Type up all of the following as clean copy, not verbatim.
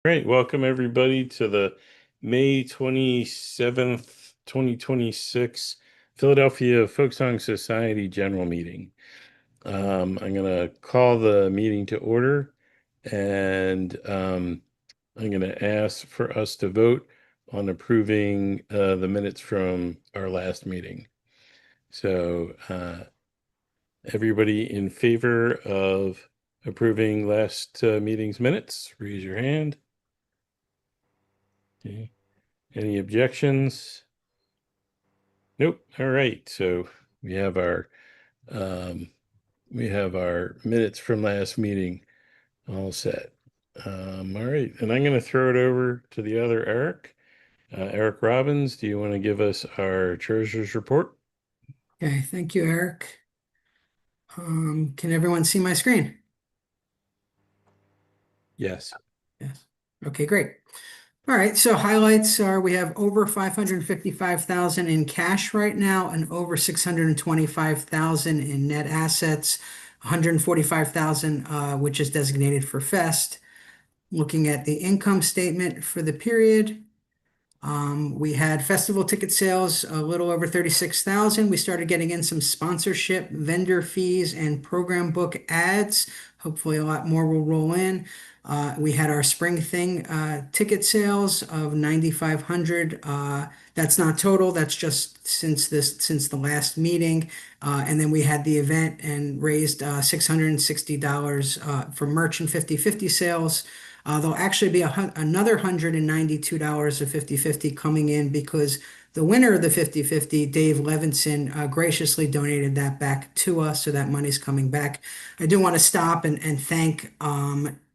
Great. Welcome everybody to the May 27th, 2026 Philadelphia Folksong Society General Meeting. I'm going to call the meeting to order, and I'm going to ask for us to vote on approving the minutes from our last meeting. So everybody in favor of approving last meeting's minutes, raise your hand. Okay. Any objections? Nope. All right. So we have our um, minutes from last meeting all set. All right, and I'm going to throw it over to the other Eric. Eric Robbins, do you want to give us our treasurer's report? Okay, thank you, Eric. Can everyone see my screen? Yes. Yes. Okay, great. All right, so highlights are we have over 555,000 in cash right now and over 625,000 in net assets, 145,000 which is designated for Fest. Looking at the income statement for the period, we had festival ticket sales a little over 36,000. We started getting in some sponsorship, vendor fees, and program book ads. Hopefully, a lot more will roll in. We had our spring thing ticket sales of 9,500. That's not total. That's just since the last meeting. And then we had the event and raised $660 for merch and 50/50 sales. There'll actually be another $192 of 50/50 coming in because the winner of the 50/50, Dave Levinson, graciously donated that back to us, so that money's coming back. I do want to stop and thank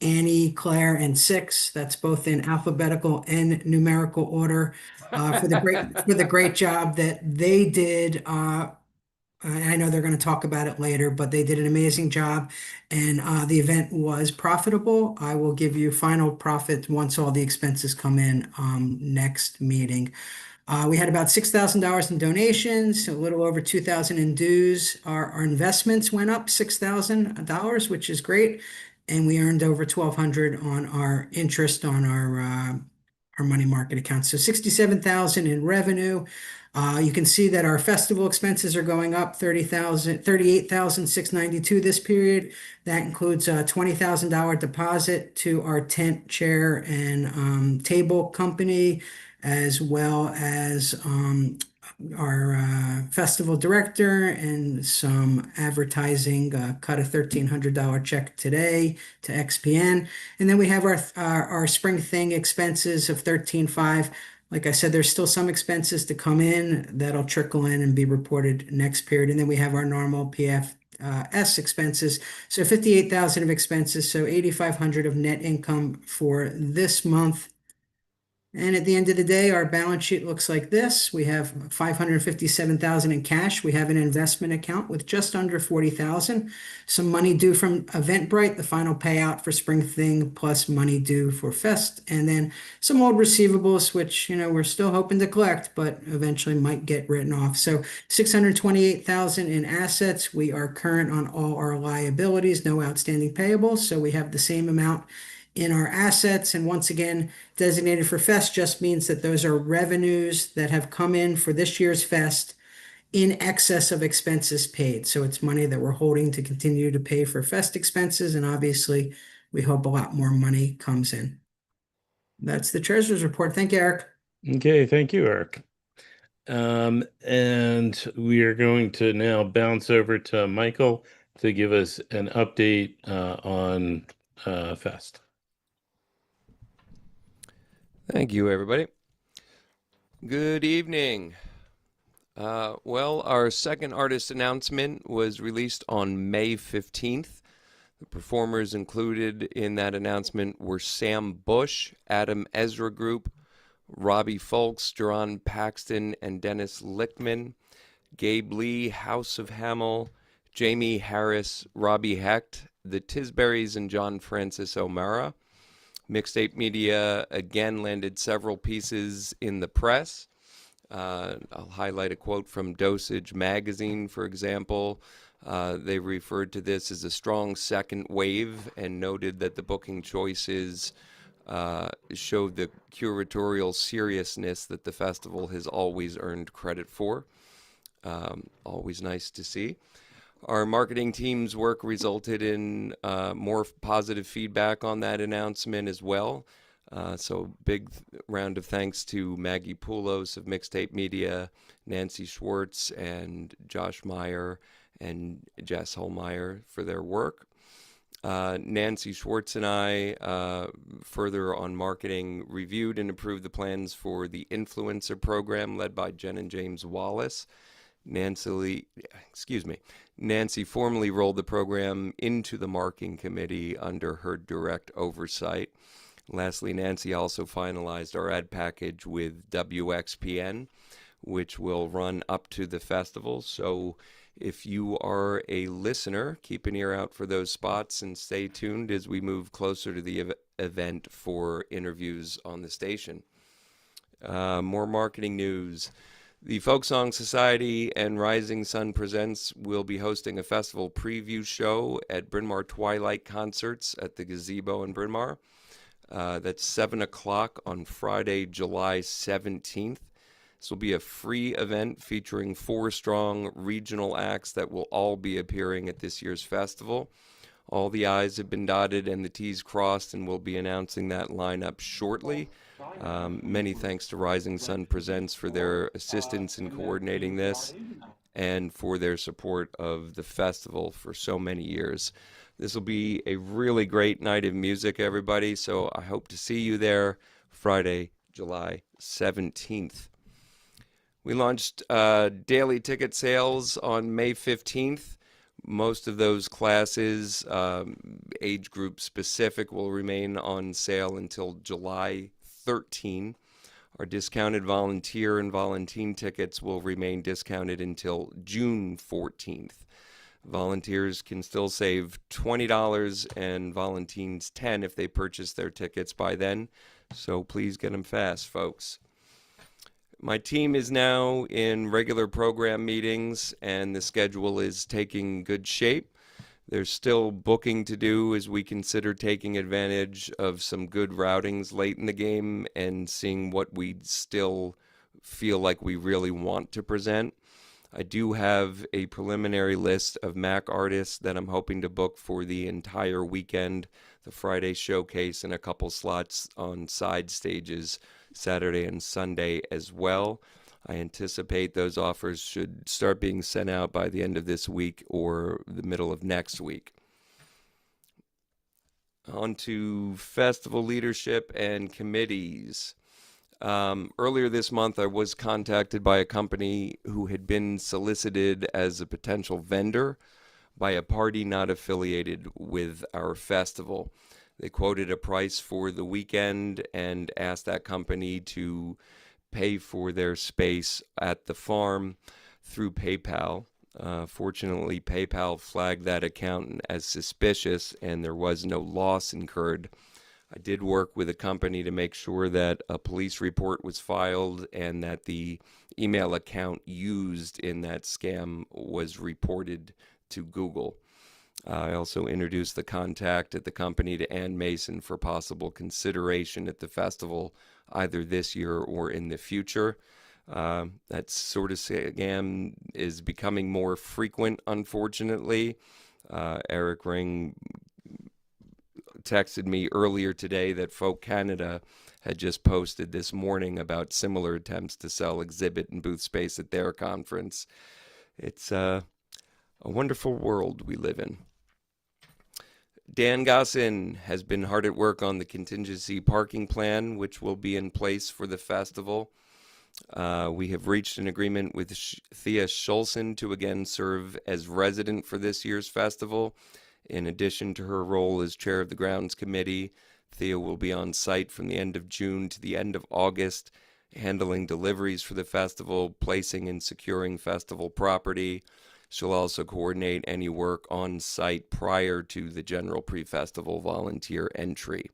Annie, Claire, and Six. That's both in alphabetical and numerical order for the great job that they did. I know they're going to talk about it later, but they did an amazing job, and the event was profitable. I will give you final profit once all the expenses come in next meeting. We had about $6,000 in donations, a little over 2,000 in dues. Our investments went up $6,000, which is great, and we earned over 1,200 on our interest on our money market account. So 67,000 in revenue. You can see that our festival expenses are going up 38,692 this period. That includes a $20,000 deposit to our tent, chair, and table company, as well as our festival director and some advertising. Cut a $1,300 check today to XPN. And then we have our spring thing expenses of 13.5. Like I said, there's still some expenses to come in that'll trickle in and be reported next period. And then we have our normal PFS expenses. So 58,000 of expenses, so 8,500 of net income for this month. And at the end of the day, our balance sheet looks like this. We have 557,000 in cash. We have an investment account with just under 40,000. Some money due from Eventbrite, the final payout for Spring Thing, plus money due for Fest, and then some old receivables, which we're still hoping to collect, but eventually might get written off. So 628,000 in assets. We are current on all our liabilities, no outstanding payables. So we have the same amount in our assets. And once again, designated for Fest just means that those are revenues that have come in for this year's Fest in excess of expenses paid. So it's money that we're holding to continue to pay for Fest expenses. And obviously, we hope a lot more money comes in. That's the treasurer's report. Thank you, Eric. Okay, thank you, Eric. And we are going to now bounce over to Michael to give us an update on Fest. Thank you, everybody. Good evening. Well, our second artist announcement was released on May 15th. The performers included in that announcement were Sam Bush, Adam Ezra Group, Robbie Folks, Jerron Paxton, and Dennis Lichtman, Gabe Lee, House of Hamel, Jamie Harris, Robbie Hecht, the Tisberries, and John Francis O'Mara. Mixtape Media again landed several pieces in the press. I'll highlight a quote from Dosage Magazine, for example. They referred to this as a strong second wave and noted that the booking choices showed the curatorial seriousness that the festival has always earned credit for. Always nice to see. Our marketing team's work resulted in more positive feedback on that announcement as well. So big round of thanks to Maggie Poulos of Mixtape Media, Nancy Schwartz, and Josh Meyer and Jess Holmeyer for their work. Nancy Schwartz and I, further on marketing, reviewed and approved the plans for the influencer program led by Jen and James Wallace. Nancy formally rolled the program into the marketing committee under her direct oversight. Lastly, Nancy also finalized our ad package with WXPN, which will run up to the festival. So if you are a listener, keep an ear out for those spots and stay tuned as we move closer to the event for interviews on the station. More marketing news. The Folk Song Society and Rising Sun Presents will be hosting a festival preview show at Bryn Mawr Twilight Concerts at the Gazebo in Bryn Mawr. That's 7 o'clock on Friday, July 17th. This will be a free event featuring 4 strong regional acts that will all be appearing at this year's festival. All the I's have been dotted and the T's crossed, and we'll be announcing that lineup shortly. Many thanks to Rising Sun Presents for their assistance in coordinating this and for their support of the festival for so many years. This will be a really great night of music, everybody, so I hope to see you there Friday, July 17th. We launched daily ticket sales on May 15th. Most of those classes, age group specific, will remain on sale until July 13. Our discounted volunteer and volunteer tickets will remain discounted until June 14th. Volunteers can still save $20 and volunteers $10 if they purchase their tickets by then. So please get them fast, folks. My team is now in regular program meetings and the schedule is taking good shape. There's still booking to do as we consider taking advantage of some good routings late in the game and seeing what we still feel like we really want to present. I do have a preliminary list of MAC artists that I'm hoping to book for the entire weekend, the Friday showcase, and a couple slots on side stages Saturday and Sunday as well. I anticipate those offers should start being sent out by the end of this week or the middle of next week. On to festival leadership and committees. Earlier this month, I was contacted by a company who had been solicited as a potential vendor by a party not affiliated with our festival. They quoted a price for the weekend and asked that company to pay for their space at the farm through PayPal. Fortunately, PayPal flagged that account as suspicious and there was no loss incurred. I did work with a company to make sure that a police report was filed and that the email account used in that scam was reported to Google. I also introduced the contact at the company to Ann Mason for possible consideration at the festival either this year or in the future. That sort of scam is becoming more frequent, unfortunately. Eric Ring texted me earlier today that Folk Canada had just posted this morning about similar attempts to sell exhibit and booth space at their conference. It's a wonderful world we live in. Dan Gossin has been hard at work on the contingency parking plan, which will be in place for the festival. We have reached an agreement with Thea Schulzen to again serve as resident for this year's festival. In addition to her role as chair of the grounds committee, Thea will be on site from the end of June to the end of August, handling deliveries for the festival, placing and securing festival property. She'll also coordinate any work on site prior to the general pre-festival volunteer entry.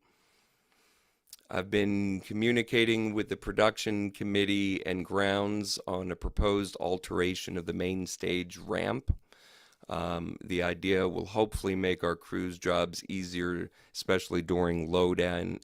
I've been communicating with the production committee and grounds on a proposed alteration of the main stage ramp. The idea will hopefully make our crews' jobs easier, especially during load in,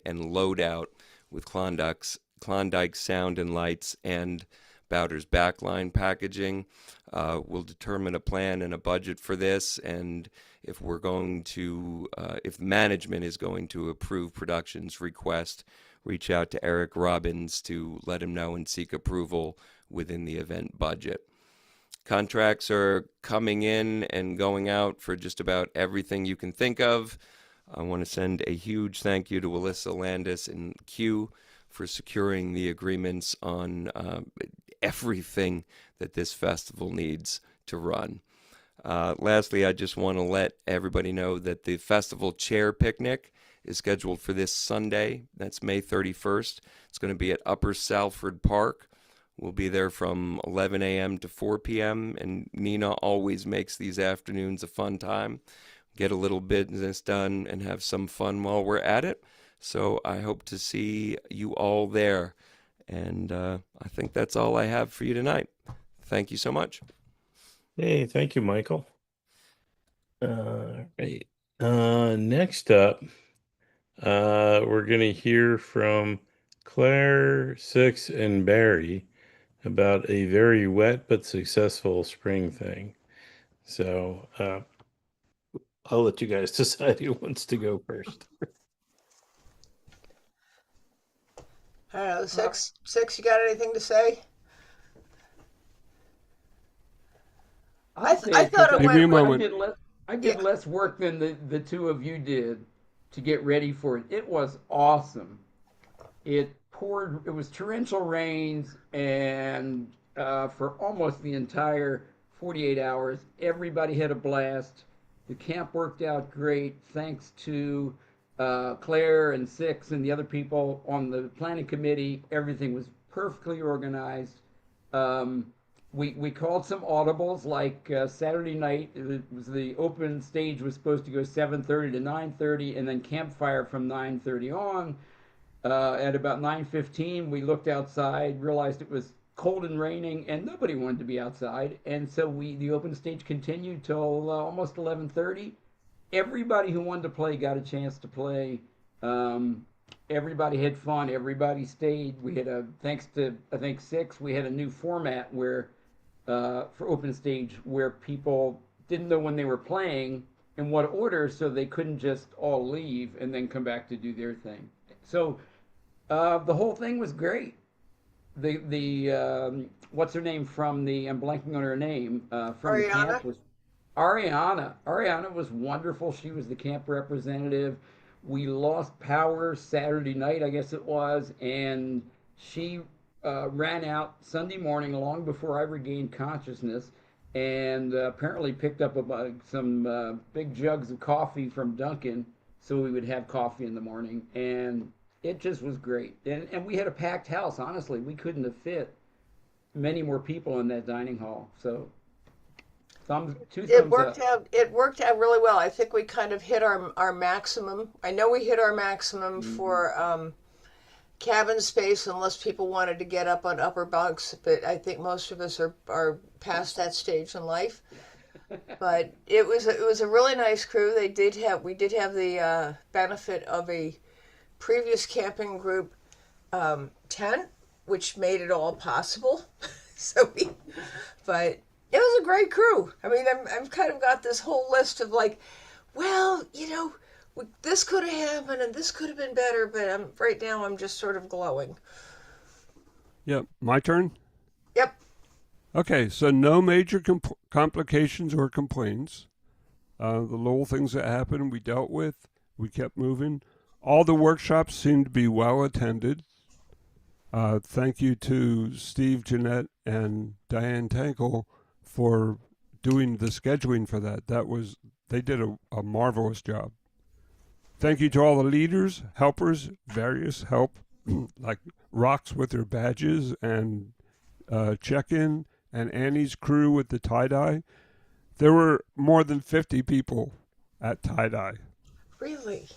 and load out with Klondike sound and lights and Bowder's backline packaging. We'll determine a plan and a budget for this, and if we're going to, if management is going to approve production's request, reach out to Eric Robbins to let him know and seek approval within the event budget. Contracts are coming in and going out for just about everything you can think of. I want to send a huge thank you to Alyssa Landis and Q for securing the agreements on everything that this festival needs to run. Lastly, I just want to let everybody know that the festival chair picnic is scheduled for this Sunday. That's May 31st. It's going to be at Upper Salford Park. We'll be there from 11 a.m. to 4 p.m. And Nina always makes these afternoons a fun time. Get a little business done and have some fun while we're at it. So I hope to see you all there. And I think that's all I have for you tonight. Thank you so much. Hey, thank you, Michael. Right. Next up, we're going to hear from Claire, Six, and Barry about a very wet but successful spring thing. So I'll let you guys decide who wants to go first. I don't know, Six, you got anything to say? I thought it Give me a went moment. I did Yeah. less work than the two of you did to get ready for it. It was awesome. It poured. It was torrential rains, and for almost the entire 48 hours, everybody had a blast. The camp worked out great, thanks to Claire and Six and the other people on the planning committee. Everything was perfectly organized. Um, we called some audibles, like Saturday night. It was the open stage was supposed to go 7:30 to 9:30, and then campfire from 9:30 on. At about 9:15, we looked outside, realized it was cold and raining, and nobody wanted to be outside. And so the open stage continued till almost 11:30. Everybody who wanted to play got a chance to play. Everybody had fun. Everybody stayed. We had thanks to I think Six, we had a new format where for open stage where people didn't know when they were playing in what order, so they couldn't just all leave and then come back to do their thing. So the whole thing was great. The what's her name from the I'm blanking on her name from the Ariana? camp was Ariana. Ariana was wonderful. She was the camp representative. We lost power Saturday night, I guess it was, and she ran out Sunday morning long before I regained consciousness, and apparently picked up some big jugs of coffee from Dunkin', so we would have coffee in the morning, and it just was great. And we had a packed house. Honestly, we couldn't have fit many more people in that dining hall. So two It thumbs worked up. out. It worked out really well. I think we kind of hit our maximum. I know we hit our maximum for cabin space, unless people wanted to get up on upper bunks. But I think most of us are past that stage in life. But it was a really nice crew. We did have the benefit of a previous camping group tent, which made it all possible. But it was a great crew. I mean, I've kind of got this whole list of like, well, this could have happened and this could have been better, but right now I'm just sort of glowing. Yep, my turn. Yep. Okay, so no major complications or complaints. The little things that happened, we dealt with. We kept moving. All the workshops seemed to be well attended. Thank you to Steve, Jeanette, and Diane Tankel for doing the scheduling for that. They did a marvelous job. Thank you to all the leaders, helpers, various help, like Rocks with their badges and check-in, and Annie's crew with the tie-dye. There were more than 50 people at tie-dye. Really?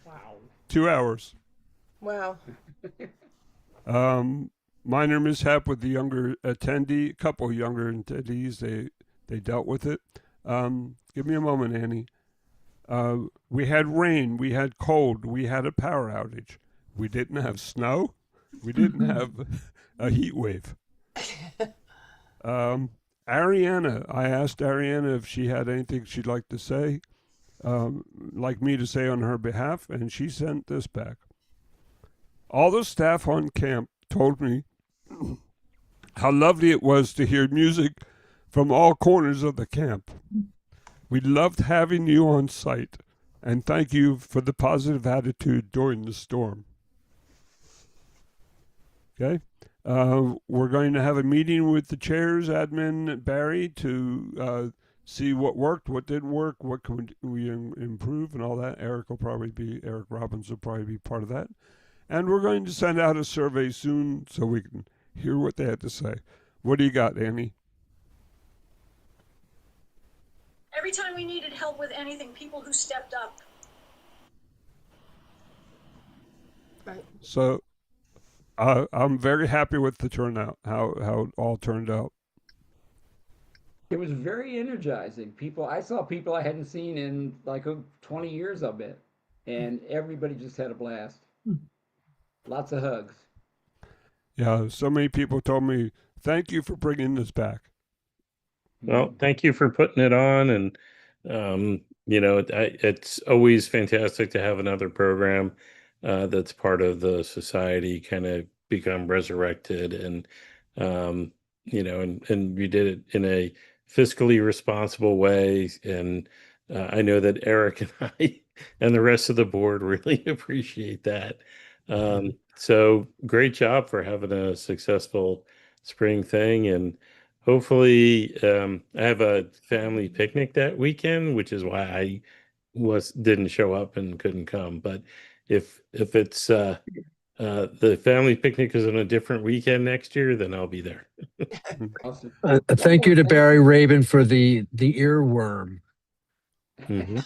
Wow. 2 hours. Wow. Minor mishap with the younger attendee, a couple younger attendees. They dealt with it. Give me a moment, Annie. We had rain, we had cold, we had a power outage. We didn't have snow. We didn't have a heat wave. Ariana, I asked Ariana if she had anything she'd like to say, like me to say on her behalf, and she sent this back. All the staff on camp told me how lovely it was to hear music from all corners of the camp. We loved having you on site, and thank you for the positive attitude during the storm. Okay. We're going to have a meeting with the chairs, admin Barry, to see what worked, what didn't work, what can we improve, and all that. Eric Robbins will probably be part of that. And we're going to send out a survey soon so we can hear what they had to say. What do you got, Annie? Every time we needed help with anything, people who stepped up. Right. So I'm very happy with the turnout, how it all turned out. It was very energizing. I saw people I hadn't seen in like 20 years, I bet. And everybody just had a blast. Lots of hugs. Yeah, so many people told me, thank you for bringing this back. Well, thank you for putting it on, and it's always fantastic to have another program that's part of the society kind of become resurrected, and and you did it in a fiscally responsible way, and I know that Eric and I and the rest of the board really appreciate that. So great job for having a successful spring thing, and hopefully, I have a family picnic that weekend, which is why I didn't show up and couldn't come. But if it's the family picnic is on a different weekend next year, then I'll be there. Awesome. Thank you to Barry Raven for the earworm. Mhm.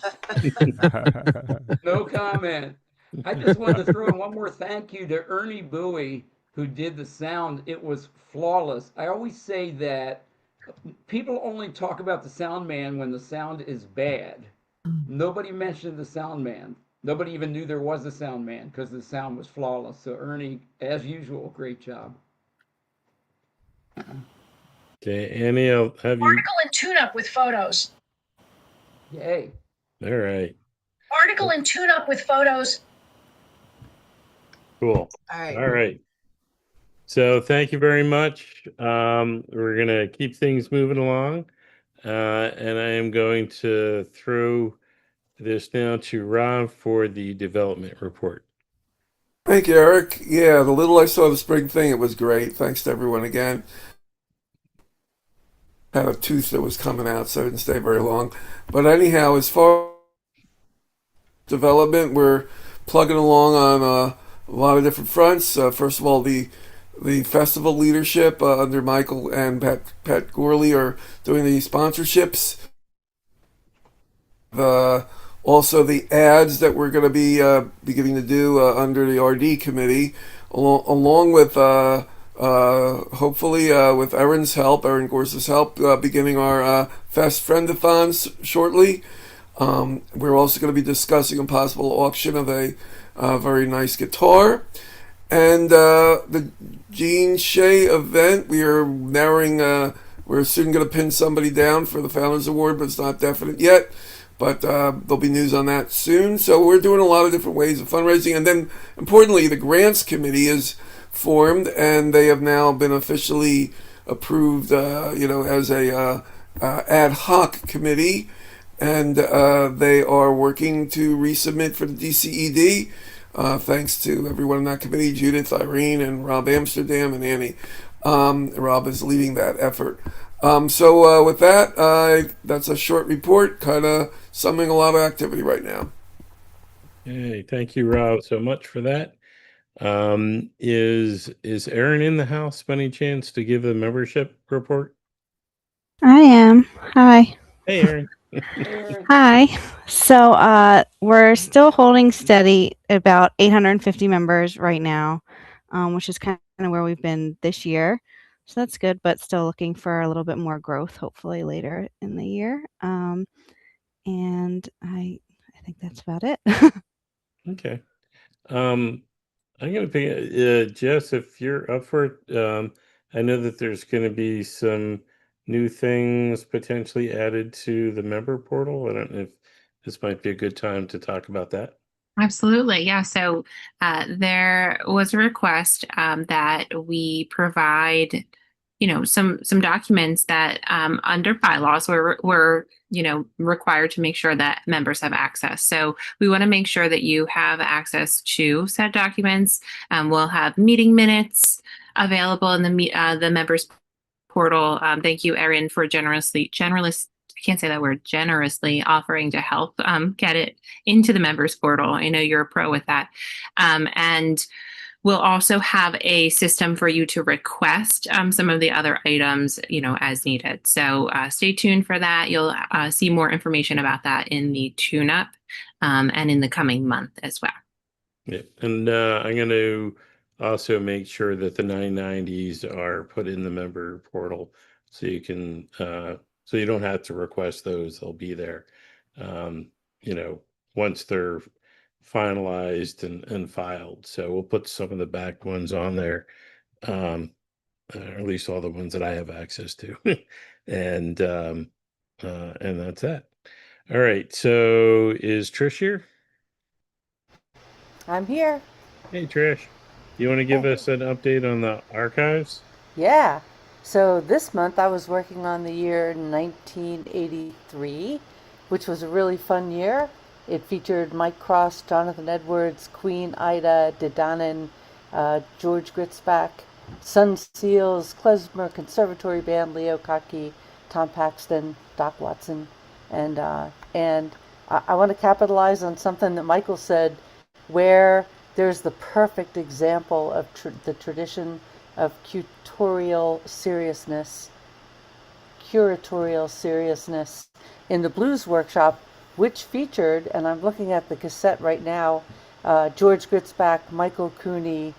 No comment. I just wanted to throw in one more thank you to Ernie Bowie, who did the sound. It was flawless. I always say that people only talk about the sound man when the sound is bad. Nobody mentioned the sound man. Nobody even knew there was a sound man because the sound was flawless. So Ernie, as usual, great job. Okay, Annie, I'll have you. Article and tune-up with photos. Yay. All right, Article and tune-up with photos. cool. All right. All right. So thank you very much. We're gonna keep things moving along, and I am going to throw this now to Rob for the development report. Thank you, Eric. Yeah, the little I saw of the spring thing, it was great. Thanks to everyone again. Had a tooth that was coming out, so I didn't stay very long. But anyhow, as far as development, we're plugging along on a lot of different fronts. First of all, the festival leadership under Michael and Pat Gorley are doing the sponsorships. Also, the ads that we're going to be beginning to do under the RD committee, along with hopefully with Erin Gorse's help, beginning our Fast Friendathons shortly. We're also going to be discussing a possible auction of a very nice guitar. And the Gene Shea event, we are narrowing, we're soon going to pin somebody down for the Founders Award, but it's not definite yet. But there'll be news on that soon. So we're doing a lot of different ways of fundraising. And then, importantly, the Grants Committee is formed, and they have now been officially approved, as a ad hoc committee. And they are working to resubmit for the DCED. Thanks to everyone in that committee, Judith, Irene, and Rob Amsterdam, and Annie. Rob is leading that effort. So with that, that's a short report, kind of summing a lot of activity right now. Hey, thank you, Rob, so much for that. Is Erin in the house by any chance to give the membership report? I am. Hi. Hey, Erin. Hi. So we're still holding steady at about 850 members right now, which is kind of where we've been this year. So that's good, but still looking for a little bit more growth, hopefully later in the year. And I think that's about it. Okay. I'm gonna pick Jess, if you're up for it. I know that there's gonna be some new things potentially added to the member portal. I don't know if this might be a good time to talk about that. Absolutely. Yeah. So there was a request that we provide, some documents that under bylaws were required to make sure that members have access. So we want to make sure that you have access to said documents. We'll have meeting minutes available in the members portal. Thank you, Erin, for I can't say that word, generously offering to help get it into the members portal. I know you're a pro with that. And we'll also have a system for you to request some of the other items, as needed. So stay tuned for that. You'll see more information about that in the tune-up and in the coming month as well. Yeah, and I'm going to also make sure that the 990s are put in the member portal, so you can so you don't have to request those; they'll be there. Um, once they're finalized and filed. So we'll put some of the back ones on there, or at least all the ones that I have access to, and that's that. All right. So is Trish here? I'm here. Hey, Trish, you want to give us an update on the archives? Yeah. So this month I was working on the year 1983, which was a really fun year. It featured Mike Cross, Jonathan Edwards, Queen Ida, Dedanen, George Gritzbach, Sun Seals, Klezmer Conservatory Band, Leo Kaki, Tom Paxton, Doc Watson, and I want to capitalize on something that Michael said, where there's the perfect example of the tradition of curatorial seriousness in the blues workshop, which featured, and I'm looking at the cassette right now, George Gritzbach, Michael Cooney,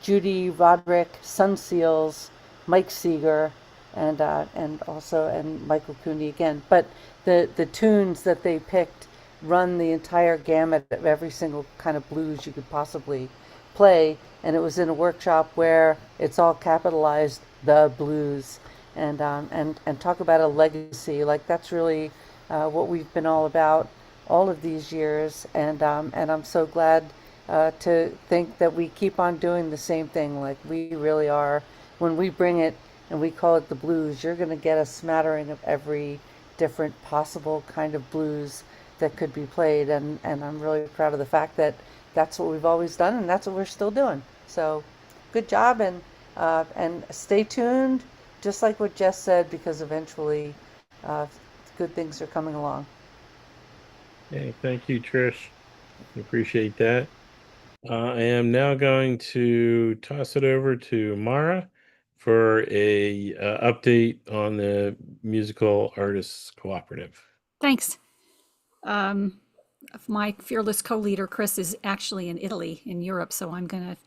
Judy Roderick, Sun Seals, Mike Seeger, and Michael Cooney again. But the tunes that they picked run the entire gamut of every single kind of blues you could possibly play, and it was in a workshop where it's all capitalized, the blues, and talk about a legacy. Like, that's really what we've been all about all of these years, and I'm so glad to think that we keep on doing the same thing. Like, we really are. When we bring it and we call it the blues, you're going to get a smattering of every different possible kind of blues that could be played, and I'm really proud of the fact that that's what we've always done, and that's what we're still doing. So good job, and stay tuned, just like what Jess said, because eventually good things are coming along. Hey, thank you, Trish. Appreciate that. I am now going to toss it over to Mara for a update on the Musical Artists Cooperative. Thanks. My fearless co-leader, Chris, is actually in Italy, in Europe, so I'm going to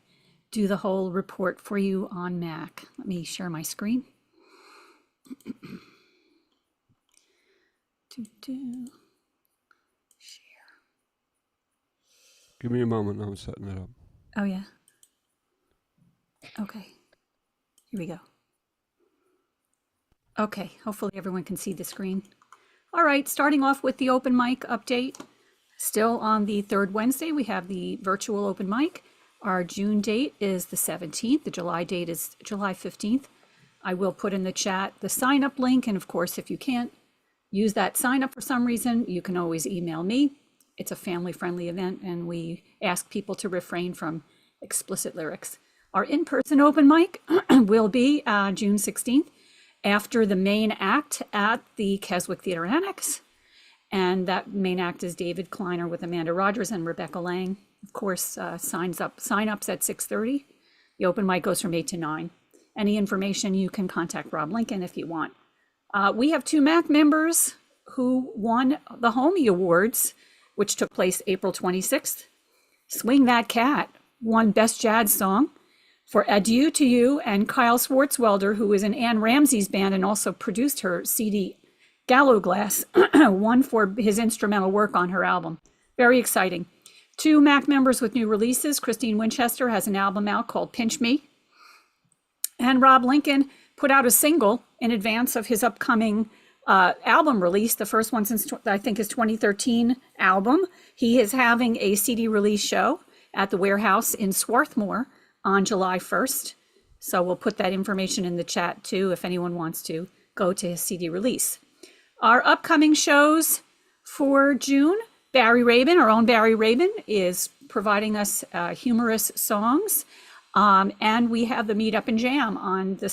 do the whole report for you on Mac. Let me share my screen. Share. Give me a moment. I'm setting it up. Oh, yeah. Okay. Here we go. Okay. Hopefully everyone can see the screen. All right. Starting off with the open mic update. Still on the third Wednesday, we have the virtual open mic. Our June date is the 17th. The July date is July 15th. I will put in the chat the sign up link. And of course, if you can't use that sign up for some reason, you can always email me. It's a family friendly event, and we ask people to refrain from explicit lyrics. Our in-person open mic will be June 16th after the main act at the Keswick Theater Annex. And that main act is David Kleiner with Amanda Rogers and Rebecca Lang. Of course, sign-ups at 6:30. The open mic goes from 8 to 9. Any information, you can contact Rob Lincoln if you want. We have 2 MAC members who won the Homie Awards, which took place April 26th. Swing That Cat won Best Jazz Song. for Adieu to You, and Kyle Swartzwelder, who is in Ann Ramsey's band and also produced her CD Gallow Glass, won for his instrumental work on her album. Very exciting. 2 MAC members with new releases. Christine Winchester has an album out called Pinch Me. And Rob Lincoln put out a single in advance of his upcoming album release, the first one since I think his 2013 album. He is having a CD release show at the Warehouse in Swarthmore on July 1st. So we'll put that information in the chat too if anyone wants to go to his CD release. Our upcoming shows for June, Barry Rabin, our own Barry Rabin, is providing us humorous songs. And we have the Meet Up and Jam on the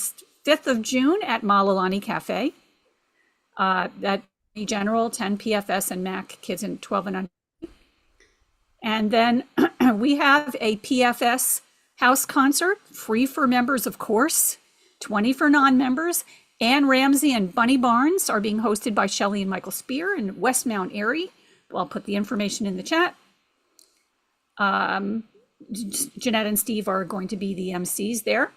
5th of June at Malalani Cafe. At General, 10 PFS and MAC kids in 12 and under. And then we have a PFS house concert, free for members, of course, 20 for non-members. Ann Ramsey and Bunny Barnes are being hosted by Shelley and Michael Spear in Westmount Erie. I'll put the information in the chat. Jeanette and Steve are going to be the MCs there.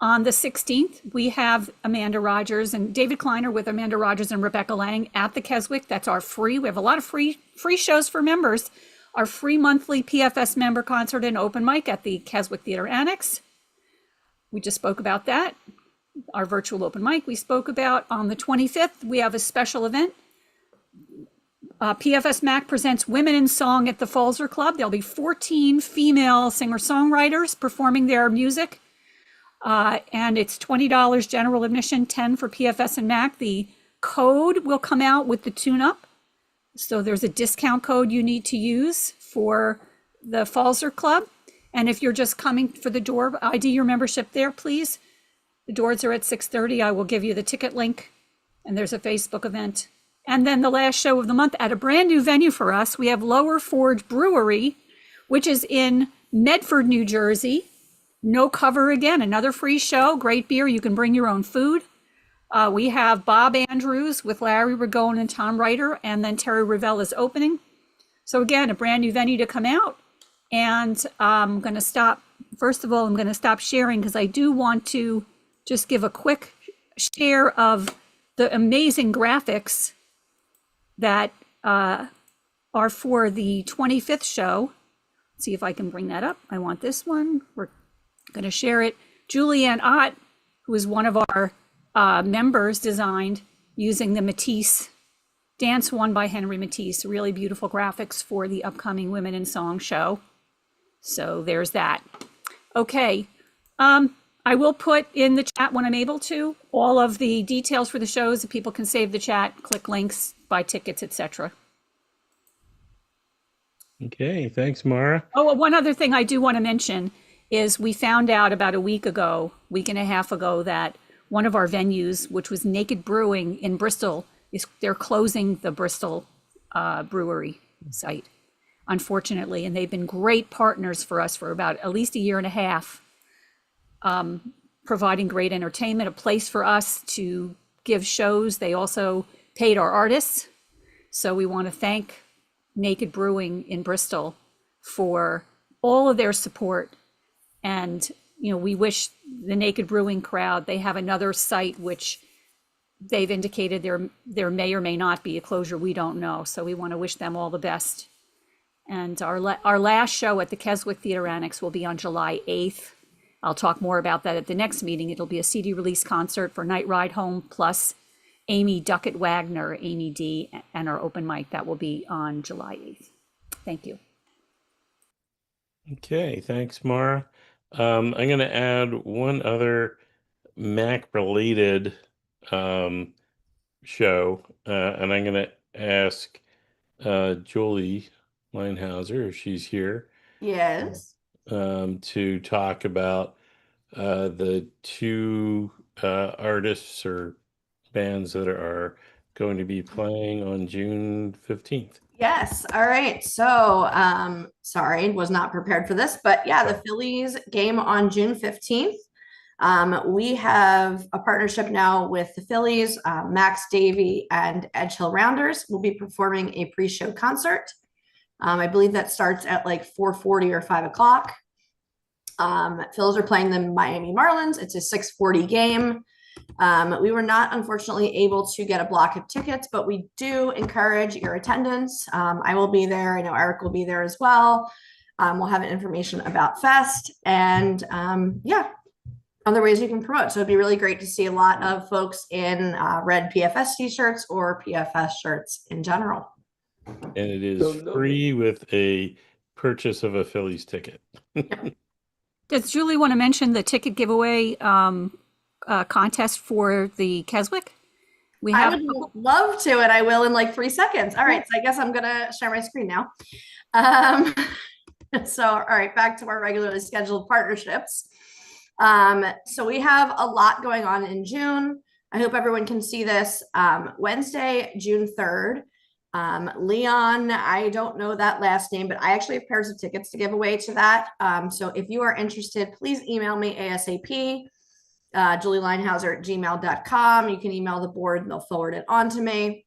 On the 16th, we have Amanda Rogers and David Kleiner with Amanda Rogers and Rebecca Lang at the Keswick. That's our free. We have a lot of free shows for members. Our free monthly PFS member concert and open mic at the Keswick Theater Annex. We just spoke about that. Our virtual open mic we spoke about. On the 25th, we have a special event. PFS MAC presents Women in Song at the Falzer Club. There'll be 14 female singer-songwriters performing their music. And it's $20 general admission, 10 for PFS and MAC. The code will come out with the tune-up. So there's a discount code you need to use for the Falzer Club. And if you're just coming for the door, ID your membership there, please. The doors are at 6:30. I will give you the ticket link. And there's a Facebook event. And then the last show of the month at a brand new venue for us, we have Lower Forge Brewery, which is in Medford, New Jersey. No cover again, another free show, great beer. You can bring your own food. We have Bob Andrews with Larry Ragone and Tom Ryder, and then Terry Revelle is opening. So again, a brand new venue to come out. And I'm going to stop. First of all, I'm going to stop sharing because I do want to just give a quick share of the amazing graphics that are for the 25th show. Let's see if I can bring that up. I want this one. We're going to share it. Julianne Ott, who is one of our members, designed using the Matisse Dance One by Henry Matisse. Really beautiful graphics for the upcoming Women in Song show. So there's that. Okay. I will put in the chat when I'm able to all of the details for the shows that people can save the chat, click links, buy tickets, etc. Okay, thanks, Mara. Oh, one other thing I do want to mention is we found out about a week and a half ago, that one of our venues, which was Naked Brewing in Bristol, they're closing the Bristol brewery site, unfortunately. And they've been great partners for us for about at least a year and a half, providing great entertainment, a place for us to give shows. They also paid our artists. So we want to thank Naked Brewing in Bristol for all of their support. And, you know, we wish the Naked Brewing crowd, they have another site which they've indicated there may or may not be a closure. We don't know. So we want to wish them all the best. And our last show at the Keswick Theater Annex will be on July 8th. I'll talk more about that at the next meeting. It'll be a CD release concert for Night Ride Home plus Amy Duckett Wagner, Amy D, and our open mic. That will be on July 8th. Thank you. Okay, thanks, Mara. I'm going to add one other Mac-related show, and I'm going to ask Julie Leinhauser, if she's here. Yes. To talk about the two artists or bands that are going to be playing on June 15th. Yes. All right. So, sorry, was not prepared for this, but yeah, the Phillies game on June 15th. We have a partnership now with the Phillies. Max Davey and Edge Hill Rounders will be performing a pre-show concert. I believe that starts at like 4:40 or 5 o'clock. Phils are playing the Miami Marlins. It's a 6:40 game. We were not unfortunately able to get a block of tickets, but we do encourage your attendance. I will be there. I know Eric will be there as well. We'll have information about Fest and yeah, other ways you can promote. So it'd be really great to see a lot of folks in red PFS t-shirts or PFS shirts in general. And it is free with a purchase of a Phillies ticket. Does Julie want to mention the ticket giveaway contest for the Keswick? I would love to, and I will in like 3 seconds. All right, so I guess I'm gonna share my screen now. So, all right, back to our regularly scheduled partnerships. So we have a lot going on in June. I hope everyone can see this. Wednesday, June 3rd. Leon, I don't know that last name, but I actually have pairs of tickets to give away to that. So if you are interested, please email me ASAP, julieleinhauser@gmail.com. You can email the board and they'll forward it on to me.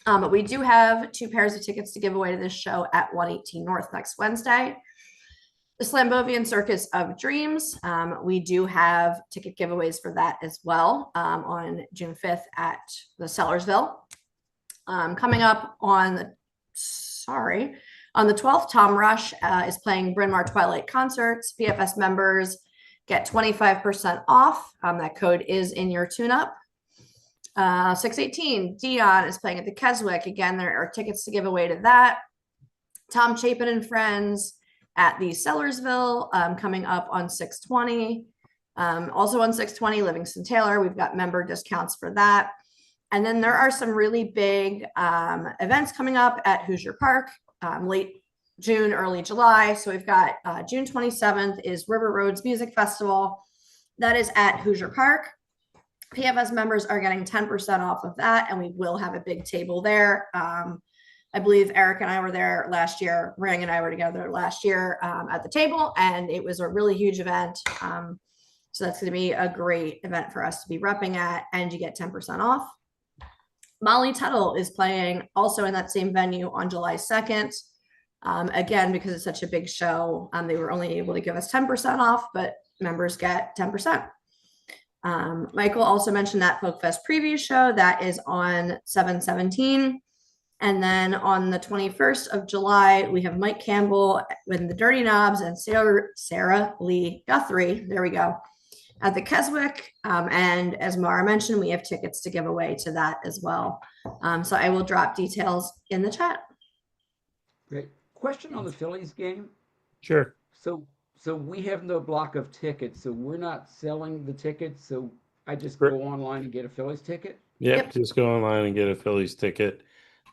But we do have 2 pairs of tickets to give away to this show at 118 North next Wednesday. The Slambovian Circus of Dreams. We do have ticket giveaways for that as well on June 5th at the Sellersville. Coming up on the 12th, Tom Rush is playing Bryn Mawr Twilight Concerts. PFS members get 25% off. That code is in your tune-up. 6/18, Dion is playing at the Keswick. Again, there are tickets to give away to that. Tom Chapin and Friends at the Sellersville coming up on 6/20. Also on 6/20, Livingston Taylor. We've got member discounts for that. And then there are some really big events coming up at Hoosier Park, late June, early July. So we've got June 27th is River Roads Music Festival. That is at Hoosier Park. PFS members are getting 10% off of that, and we will have a big table there. I believe Eric and I were there last year. Rang and I were together last year at the table, and it was a really huge event. So that's going to be a great event for us to be repping at, and you get 10% off. Molly Tuttle is playing also in that same venue on July 2nd. Again, because it's such a big show, they were only able to give us 10% off, but members get 10%. Michael also mentioned that Folk Fest preview show that is on 7/17. And then on the 21st of July, we have Mike Campbell with the Dirty Knobs and Sarah Lee Guthrie. There we go. At the Keswick. And as Mara mentioned, we have tickets to give away to that as well. So I will drop details in the chat. Great. Question on the Phillies game. Sure. So we have no block of tickets, so we're not selling the tickets. So I just go online and get a Phillies ticket. Yep. Just go online and get a Phillies ticket.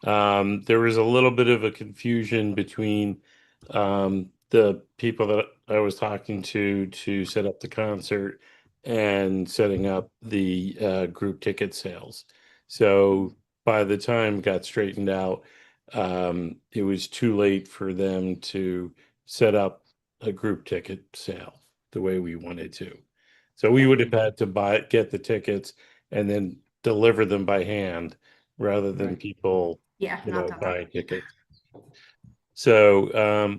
There was a little bit of a confusion between the people that I was talking to set up the concert and setting up the group ticket sales. So by the time it got straightened out, it was too late for them to set up a group ticket sale the way we wanted to. So we would have had to get the tickets and then deliver them by hand rather than people buy tickets. So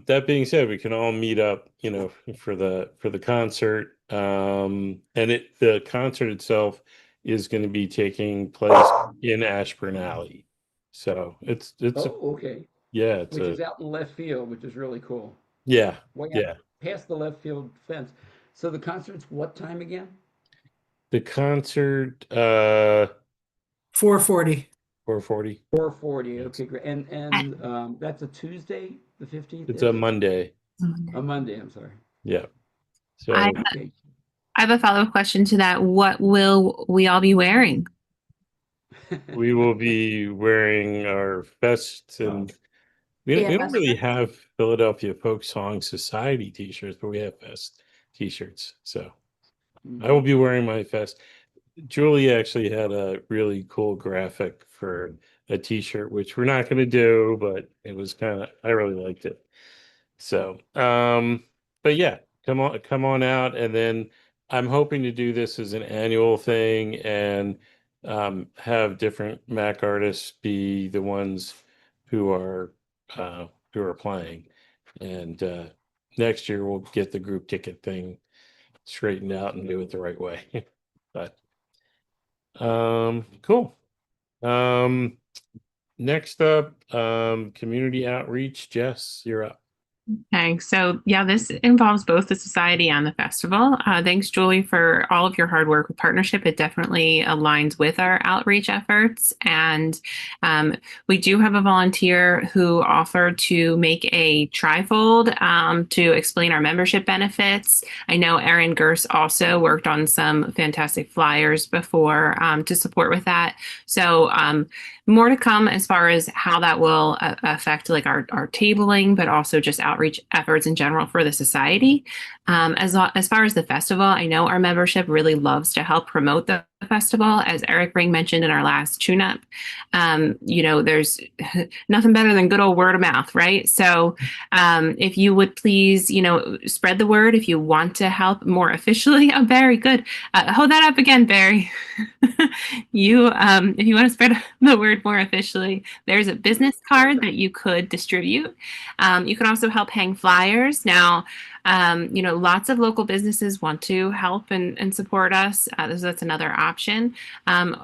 that being said, we can all meet up, for the concert. And the concert itself is going to be taking place in Ashburn Alley. So it's okay. Yeah, which is out in left field, which is really cool. Yeah. Past the left field fence. So the concert's what time again? The concert 4:40. 4:40. 4:40. Okay, great. And that's a Tuesday, the 15th? It's a Monday. A Monday, I'm sorry. Yeah. So I have a follow-up question to that. What will we all be wearing? we will be wearing our Fest, and we don't really have Philadelphia Folk Song Society t-shirts, but we have Fest t-shirts. So I will be wearing my Fest. Julie actually had a really cool graphic for a t-shirt, which we're not going to do, but it was I really liked it. So, but yeah, come on out. And then I'm hoping to do this as an annual thing and have different Mac artists be the ones who are playing, and next year we'll get the group ticket thing straightened out and do it the right way. But cool. Next up, community outreach. Jess, you're up. Okay, so yeah, this involves both the society and the festival. Thanks, Julie, for all of your hard work with partnership. It definitely aligns with our outreach efforts. And we do have a volunteer who offered to make a trifold to explain our membership benefits. I know Erin Gers also worked on some fantastic flyers before to support with that. So more to come as far as how that will affect like our tabling, but also just outreach efforts in general for the society. As far as the festival, I know our membership really loves to help promote the festival. As Eric Ring mentioned in our last tune-up, there's nothing better than good old word of mouth, right? So if you would please, spread the word if you want to help more officially. Oh, Barry, good. Hold that up again, Barry. If you want to spread the word more officially, there's a business card that you could distribute. You can also help hang flyers. Now, lots of local businesses want to help and support us. That's another option.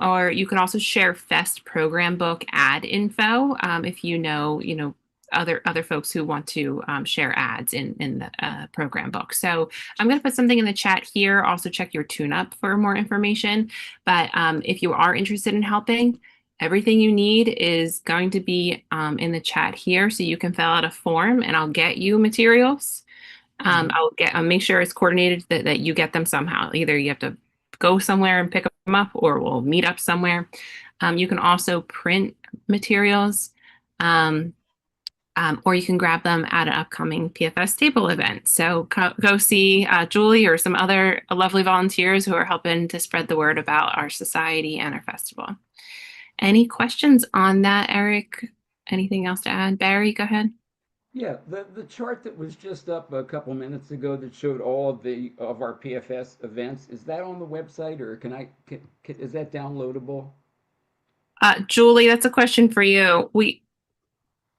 Or you can also share Fest program book ad info if other folks who want to share ads in the program book. So I'm going to put something in the chat here. Also check your tune-up for more information. But if you are interested in helping, everything you need is going to be in the chat here. So you can fill out a form and I'll get you materials. I'll make sure it's coordinated that you get them somehow. Either you have to go somewhere and pick them up or we'll meet up somewhere. You can also print materials. Or you can grab them at an upcoming PFS table event. So go see Julie or some other lovely volunteers who are helping to spread the word about our society and our festival. Any questions on that, Eric? Anything else to add? Barry, go ahead. Yeah, the chart that was just up a couple minutes ago that showed all of our PFS events, is that on the website or is that downloadable? Julie, that's a question for you.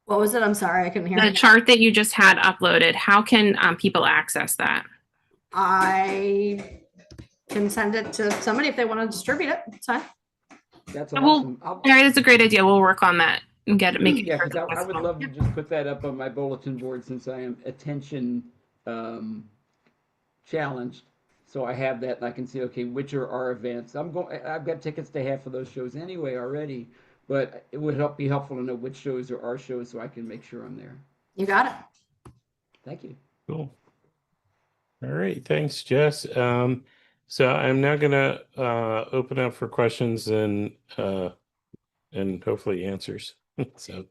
What was it? I'm sorry, I couldn't hear. The chart that you just had uploaded, how can people access that? I can send it to somebody if they want to distribute it. It's fine. That's awesome. Barry, that's a great idea. We'll work on that and make it. Yeah, because I would love to just put that up on my bulletin board since I am attention challenged. So I have that and I can see, okay, which are our events. I've got tickets to half of those shows anyway already, but it would be helpful to know which shows are our shows so I can make sure I'm there. You got it. Thank you. Cool. All right. Thanks, Jess. So I'm now gonna open up for questions and hopefully answers. So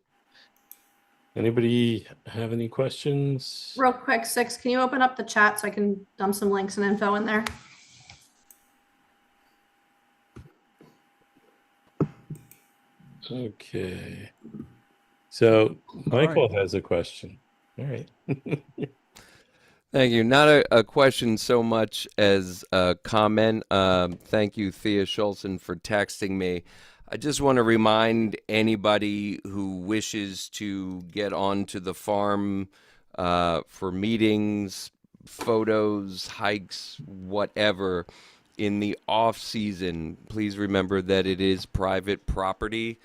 anybody have any questions? Real quick, Six, can you open up the chat so I can dump some links and info in there? Okay. So Michael has a question. All right. Thank you. Not a question so much as a comment. Thank you, Thea Schulzen, for texting me. I just want to remind anybody who wishes to get onto the farm for meetings, photos, hikes, whatever, in the off season, please remember that it is private property.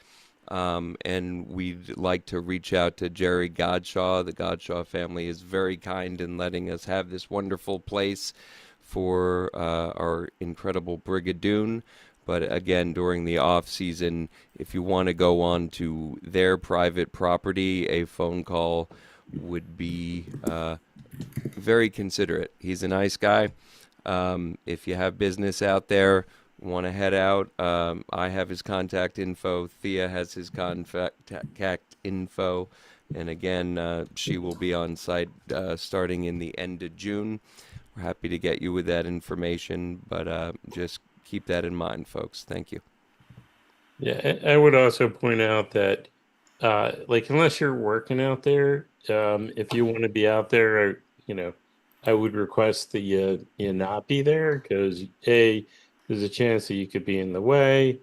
And we'd like to reach out to Jerry Godshaw. The Godshaw family is very kind in letting us have this wonderful place for our incredible Brigadoon. But again, during the off season, if you want to go on to their private property, a phone call would be very considerate. He's a nice guy. If you have business out there, want to head out, I have his contact info. Thea has his contact info. And again, she will be on site starting in the end of June. We're happy to get you with that information, but just keep that in mind, folks. Thank you. Yeah, I would also point out that, unless you're working out there, if you want to be out there, I would request that you not be there because A, there's a chance that you could be in the way.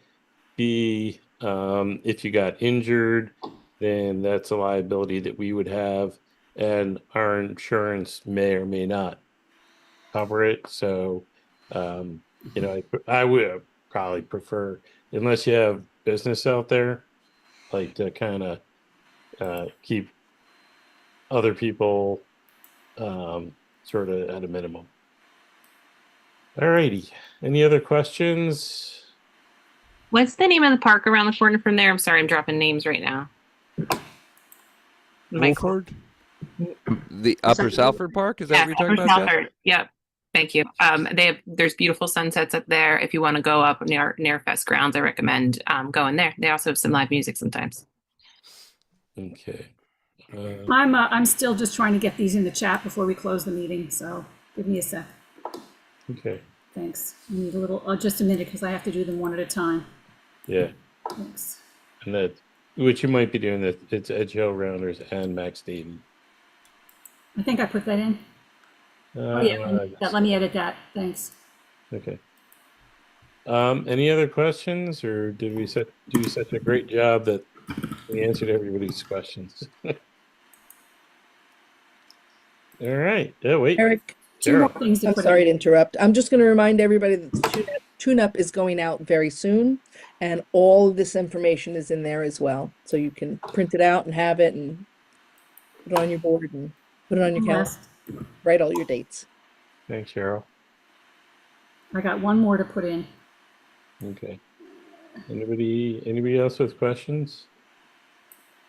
B, if you got injured, then that's a liability that we would have. and our insurance may or may not cover it. So, you know, I would probably prefer, unless you have business out there, like to kind of keep other people sort of at a minimum. All righty. Any other questions? What's the name of the park around the corner from there? I'm sorry, I'm dropping names right now. Michael. Wolford? The Upper Salford Park? Is that what you're talking Upper about, Jeff? Salford. Yep. Thank you. There's beautiful sunsets up there. If you want to go up near Fest grounds, I recommend going there. They also have some live music sometimes. Okay. I'm still just trying to get these in the chat before we close the meeting, so give me a sec. Okay. Thanks. I need a little, just a minute, because I have to do them one at a time. Yeah. Thanks. And that, which you might be doing, that it's Edge Hill Rounders and Max Davey. I think I put that in. Let me edit that. Thanks. Okay. Any other questions, or did we do such a great job that we answered everybody's questions? All right. Yeah, wait. Eric, two more things to I'm put sorry in. to interrupt. I'm just going to remind everybody that the tune-up is going out very soon, and all of this information is in there as well. So you can print it out and have it and put it on your board and put it on your calendar. Write all your dates. Thanks, Cheryl. I got one more to put in. Okay. Anybody else with questions?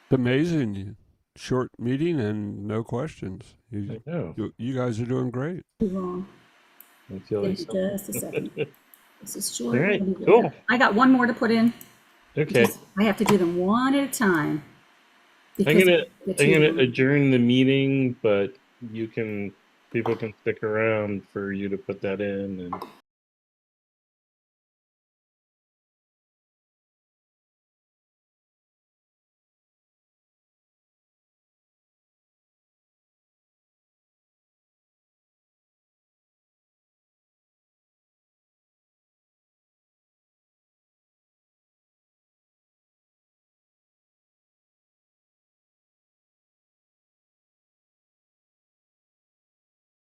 It's amazing. Short meeting and no questions. I know. You guys are doing great. Wrong. I feel like Just a second. This is short. All right, cool. I got one more to put in. Okay. I have to do them one at a time. I'm gonna adjourn the meeting, but people can stick around for you to put that in. And